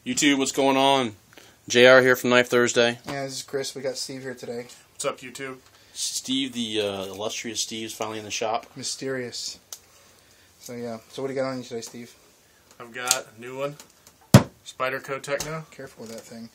YouTube, what's going on? JR here from Knife Thursday. Yeah, this is Chris. We got Steve here today. What's up, YouTube? Steve, the illustrious Steve's finally in the shop. Mysterious. So yeah. So what do you got on you today, Steve? I've got a new one. Spyderco Techno. Careful with that thing.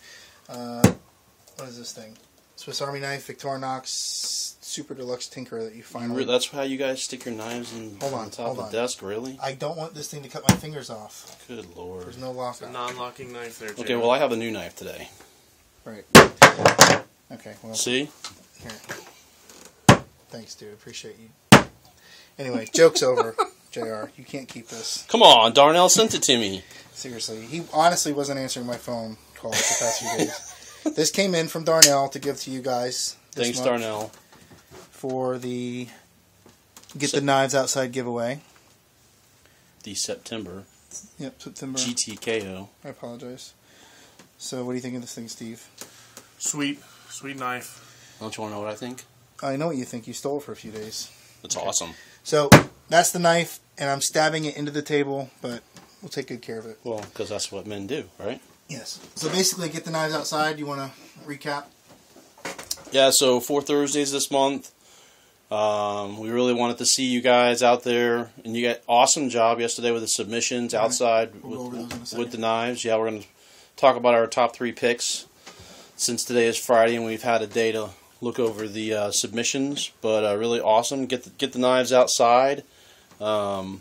What is this thing? Swiss Army knife, Victorinox Super Deluxe Tinker that you find. That's how you guys stick your knives on top of the desk, really? I don't want this thing to cut my fingers off. Good lord. There's no lock. It's a non-locking knife there, Jay. Okay, well I have a new knife today. Right. Okay, well. See? Here. Thanks, dude. Appreciate you. Anyway, joke's over, JR. You can't keep this. Come on, Darnell sent it to me. Seriously. He honestly wasn't answering my phone calls the past few days. This came in from Darnell to give to you guys. Thanks, Darnell. For the Get the Knives Outside giveaway. The September. Yep, September. GTKO. I apologize. So, what do you think of this thing, Steve? Sweet knife. Don't you want to know what I think? I know what you think. You stole it for a few days. It's awesome. So, that's the knife, and I'm stabbing it into the table, but we'll take good care of it. Well, because that's what men do, right? Yes. So, basically, Get the Knives Outside. You want to recap? Yeah, so 4 Thursdays this month. We really wanted to see you guys out there, and you got awesome job yesterday with the submissions outside with the knives. Yeah, we're going to talk about our top 3 picks since today is Friday, and we've had a day to look over the submissions. But really awesome. Get the knives outside. So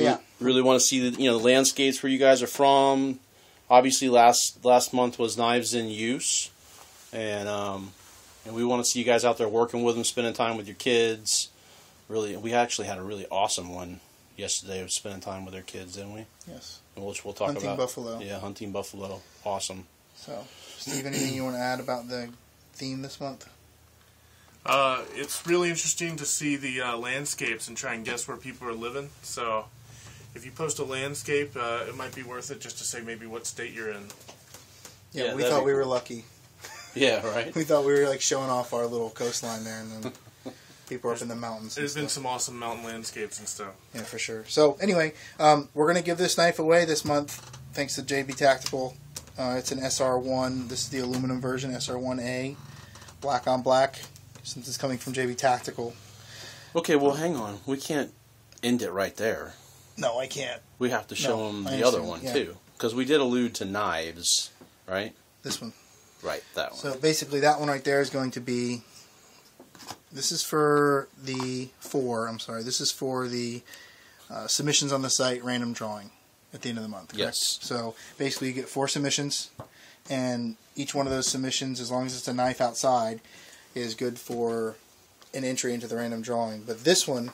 yeah, really want to see the landscapes where you guys are from. Obviously, last month was knives in use, and we want to see you guys out there working with them, spending time with your kids. Really, we actually had a really awesome one yesterday of spending time with our kids, didn't we? Yes. And we'll talk about hunting buffalo. Yeah, hunting buffalo. Awesome. So, Steve, anything you want to add about the theme this month? It's really interesting to see the landscapes and try and guess where people are living. So, if you post a landscape, it might be worth it just to say maybe what state you're in. Yeah, we thought we were lucky. Yeah, right. We thought we were like showing off our little coastline there, and then people are up in the mountains. There's been some awesome mountain landscapes and stuff. Yeah, for sure. So anyway, we're gonna give this knife away this month, thanks to JB Tactical. It's an SR-1. This is the aluminum version, SR-1A, black on black. Since it's coming from JB Tactical. Okay, well, hang on. We can't end it right there. No, I can't. We have to show them the other one too, because we did allude to knives, right? This one. Right, that one. So basically that one right there is going to be, this is for the submissions on the site random drawing at the end of the month, correct? Yes. So basically you get 4 submissions, and each one of those submissions, as long as it's a knife outside, is good for an entry into the random drawing. But this one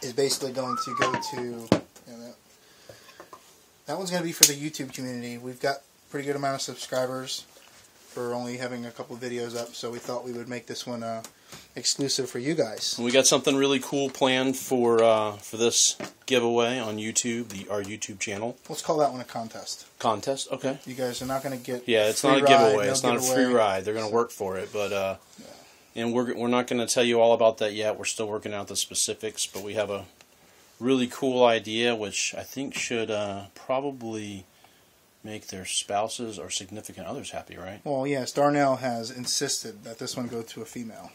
is basically going to go to, that one's going to be for the YouTube community. We've got a pretty good amount of subscribers for only having a couple videos up, so we thought we would make this one exclusive for you guys. We got something really cool planned for this giveaway on YouTube, our YouTube channel. Let's call that one a contest. Contest, okay. You guys are not going to get it's not a giveaway. It's not a free ride. They're going to work for it, but and we're not going to tell you all about that yet. We're still working out the specifics, but we have a really cool idea, which I think should probably make their spouses or significant others happy, right? Well, yes, Darnell has insisted that this one go to a female.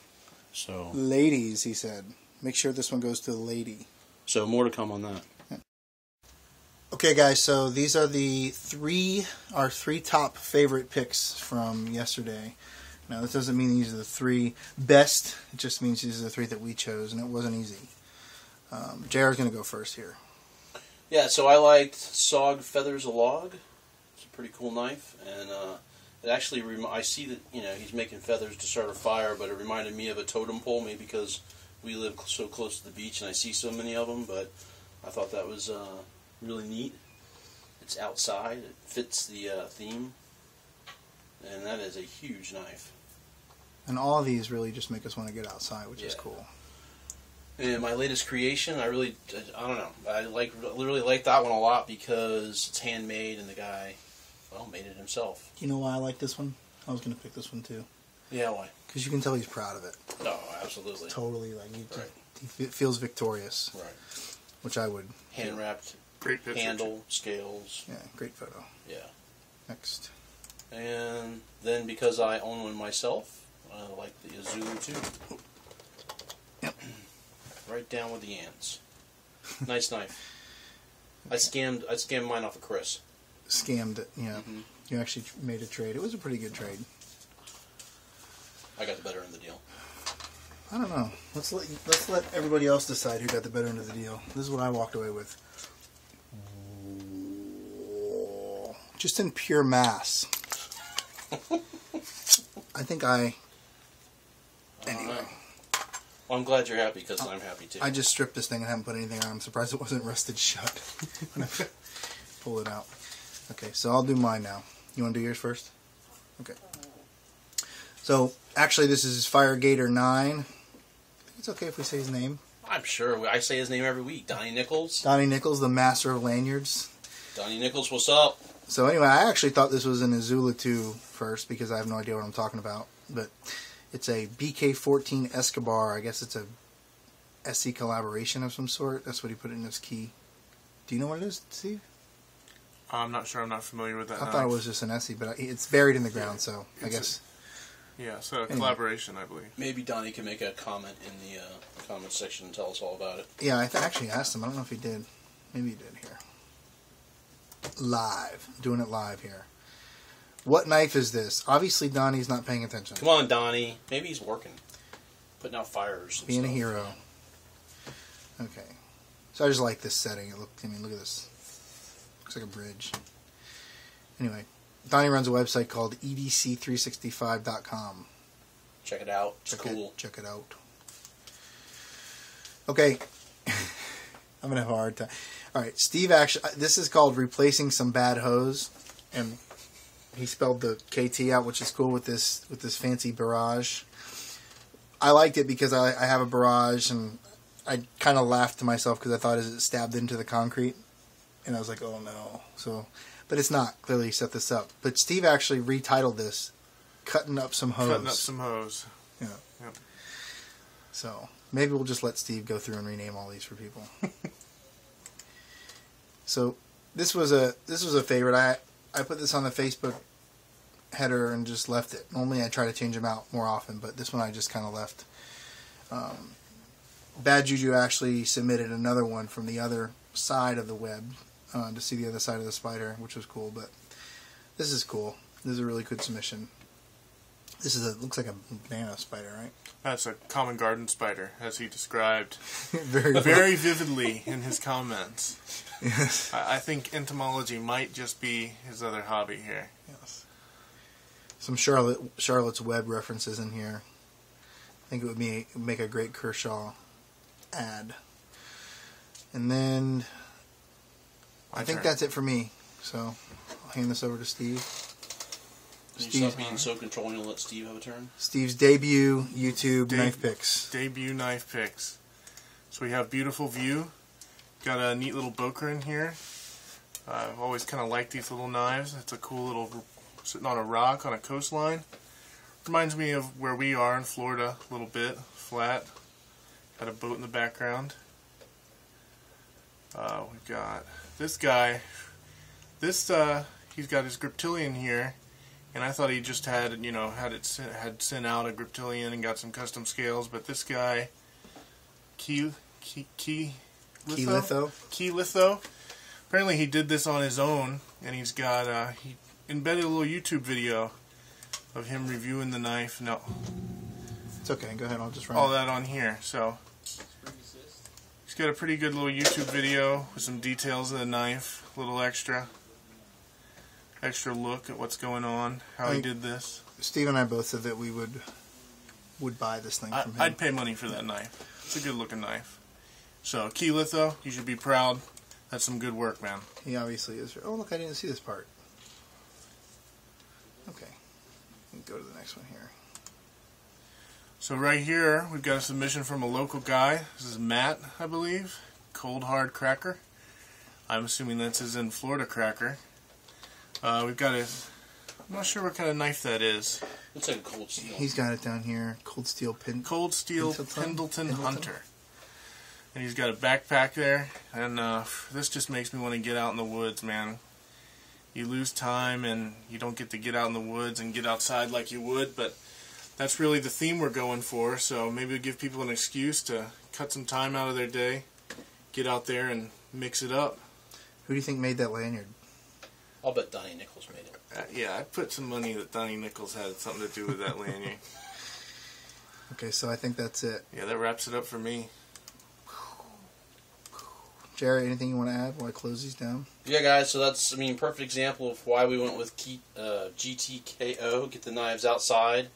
So, ladies, he said, make sure this one goes to the lady. So more to come on that. Okay, guys, so these are our three top favorite picks from yesterday. Now, this doesn't mean these are the 3 best. It just means these are the 3 that we chose, and it wasn't easy. JR's going to go first here. Yeah, so I liked Sog Feathers a Log. It's a pretty cool knife, and it actually I see that he's making feathers to start a fire, but it reminded me of a totem pole, maybe because we live so close to the beach and I see so many of them. But I thought that was really neat. It's outside. It fits the theme, and that is a huge knife. And all of these really just make us want to get outside, which is cool. And my latest creation, I don't know. I really like that one a lot because it's handmade and the guy, made it himself. You know why I like this one? I was going to pick this one too. Yeah, why? Because you can tell he's proud of it. Oh, absolutely. Totally, he feels victorious. Right. Which I would. Hand wrapped Great picture. handle, scales. Yeah, great photo. Yeah. Next. And then because I own one myself, I like the Azulu too. Yep. Right down with the ants. Nice knife. I scammed mine off of Chris. Scammed it, yeah. You actually made a trade. It was a pretty good trade. I got the better end of the deal. I don't know. Let's let everybody else decide who got the better end of the deal. This is what I walked away with. Just in pure mass. I think I... Anyway. Well, I'm glad you're happy because I'm happy too. I just stripped this thing and haven't put anything on. I'm surprised it wasn't rusted shut when I pull it out. Okay, so I'll do mine now. You want to do yours first? Okay. So, actually, this is Firegator 9. I think it's okay if we say his name. I'm sure. I say his name every week. Donnie Nichols. Donnie Nichols, the master of lanyards. Donnie Nichols, what's up? So anyway, I actually thought this was an Azula 2 first because I have no idea what I'm talking about. But it's a BK-14 Escobar. I guess it's a SC collaboration of some sort. That's what he put in his key. Do you know what it is, Steve? I'm not sure. I'm not familiar with that. I thought it was just an SC, but it's buried in the ground, so I guess... Yeah, so a collaboration, I believe. Maybe Donnie can make a comment in the comment section and tell us all about it. Yeah, I actually asked him. I don't know if he did. Maybe he did here. Live. Doing it live here. What knife is this? Obviously, Donnie's not paying attention. Come on, Donnie. Maybe he's working. Putting out fires and Being stuff. a hero. Okay. So I just like this setting. Look at this. Looks like a bridge. Anyway. Donnie runs a website called edc365.com. Check it out. It's cool. Check it out. Okay. I'm going to have a hard time. Alright, Steve actually... This is called Replacing Some Bad Hose. And he spelled the KT out, which is cool with this fancy barrage. I liked it because I have a barrage, and I kind of laughed to myself because I thought it stabbed into the concrete. And I was like, oh no. But it's not. Clearly, he set this up. But Steve actually retitled this, Cutting Up Some Hose. Cutting Up Some Hose. Yeah. Yep. So, maybe we'll just let Steve go through and rename all these for people. So, this was a favorite. I put this on the Facebook header and just left it. Normally, I try to change them out more often, but this one I just kind of left. Bad Juju actually submitted another one from the other side of the web. To see the other side of the spider, which was cool, but this is cool. This is a really good submission. This is looks like a banana spider, right? That's a common garden spider, as he described very vividly in his comments. Yes. I think entomology might just be his other hobby here. Yes. Some Charlotte's Web references in here. I think it would make a great Kershaw ad. And then... I think that's it for me. So, I'll hand this over to Steve. Can you stop being so controlling and let Steve have a turn? Steve's debut YouTube knife picks. Debut knife picks. So we have Beautiful View. Got a neat little boker in here. I've always kind of liked these little knives. It's a cool little, sitting on a rock on a coastline. Reminds me of where we are in Florida a little bit. Flat. Got a boat in the background. We've got this guy. He's got his Griptilian here, and I thought he just had sent out a Griptilian and got some custom scales, but this guy, Key Litho. Apparently he did this on his own, and he's got he embedded a little YouTube video of him reviewing the knife. No, it's okay. Go ahead. I'll just run all that on here. So. He's got a pretty good little YouTube video with some details of the knife, a little extra look at what's going on, how he did this. Steve and I both said that we would buy this thing from him. I'd pay money for that knife. It's a good looking knife. So, Key Litho, you should be proud. That's some good work, man. He obviously is. Oh, look, I didn't see this part. Okay. Go to the next one here. So right here, we've got a submission from a local guy. This is Matt, I believe. Cold Hard Cracker. I'm assuming that's as in Florida Cracker. We've got I'm not sure what kind of knife that is. Looks like a Cold Steel. He's got it down here. Cold Steel Pendleton Hunter. And he's got a backpack there, and this just makes me want to get out in the woods, man. You lose time, and you don't get to get out in the woods and get outside like you would, but that's really the theme we're going for, so maybe we'll give people an excuse to cut some time out of their day, get out there and mix it up. Who do you think made that lanyard? I'll bet Donnie Nichols made it. Yeah, I'd put some money that Donnie Nichols had something to do with that lanyard. Okay, so I think that's it. Yeah, that wraps it up for me. Jerry, anything you want to add while I close these down? Yeah, guys, so that's, perfect example of why we went with GTKO, Get the Knives Outside,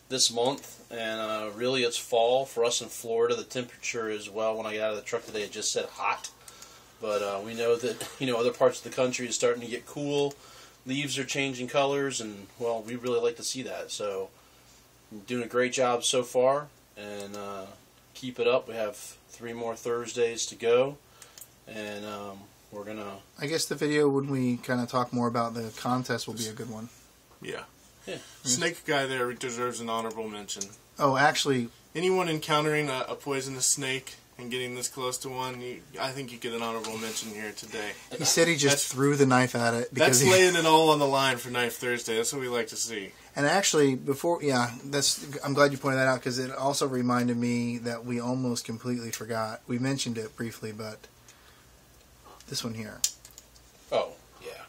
this month. And really, it's fall for us in Florida. The temperature is, well, when I got out of the truck today, it just said hot. But we know that, other parts of the country is starting to get cool. Leaves are changing colors, and, well, we really like to see that. So, you're doing a great job so far, and keep it up. We have 3 more Thursdays to go. And we're going to... I guess the video, when we kind of talk more about the contest, will be a good one. Yeah. Snake guy there deserves an honorable mention. Oh, actually... Anyone encountering a poisonous snake and getting this close to one, I think you get an honorable mention here today. He said he just threw the knife at it. That's laying it all on the line for Knife Thursday. That's what we like to see. And actually, I'm glad you pointed that out, because it also reminded me that we almost completely forgot. We mentioned it briefly, but... this one here. Oh, yeah.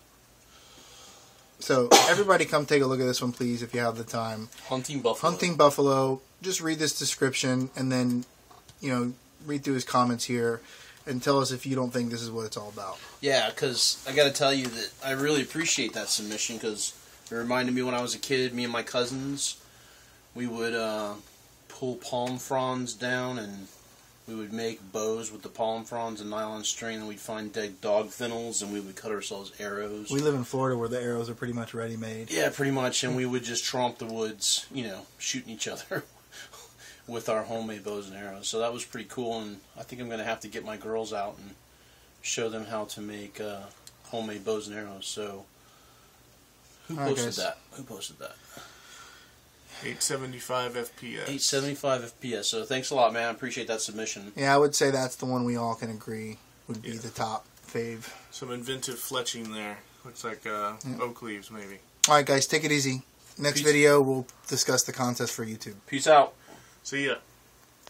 So, everybody come take a look at this one, please, if you have the time. Hunting Buffalo. Hunting Buffalo. Just read this description, and then, read through his comments here, and tell us if you don't think this is what it's all about. Yeah, because I got to tell you that I really appreciate that submission, because it reminded me when I was a kid, me and my cousins, we would pull palm fronds down, and we would make bows with the palm fronds and nylon string, and we'd find dead dog fennels, and we would cut ourselves arrows. We live in Florida where the arrows are pretty much ready-made. Yeah, pretty much, and we would just tromp the woods, shooting each other with our homemade bows and arrows. So that was pretty cool, and I think I'm going to have to get my girls out and show them how to make homemade bows and arrows. So, who posted that? 875 FPS. 875 FPS. So thanks a lot, man. I appreciate that submission. Yeah, I would say that's the one we all can agree would be the top fave. Some inventive fletching there. Looks like oak leaves, maybe. All right, guys, take it easy. Next video, we'll discuss the contest for YouTube. Peace out. See ya.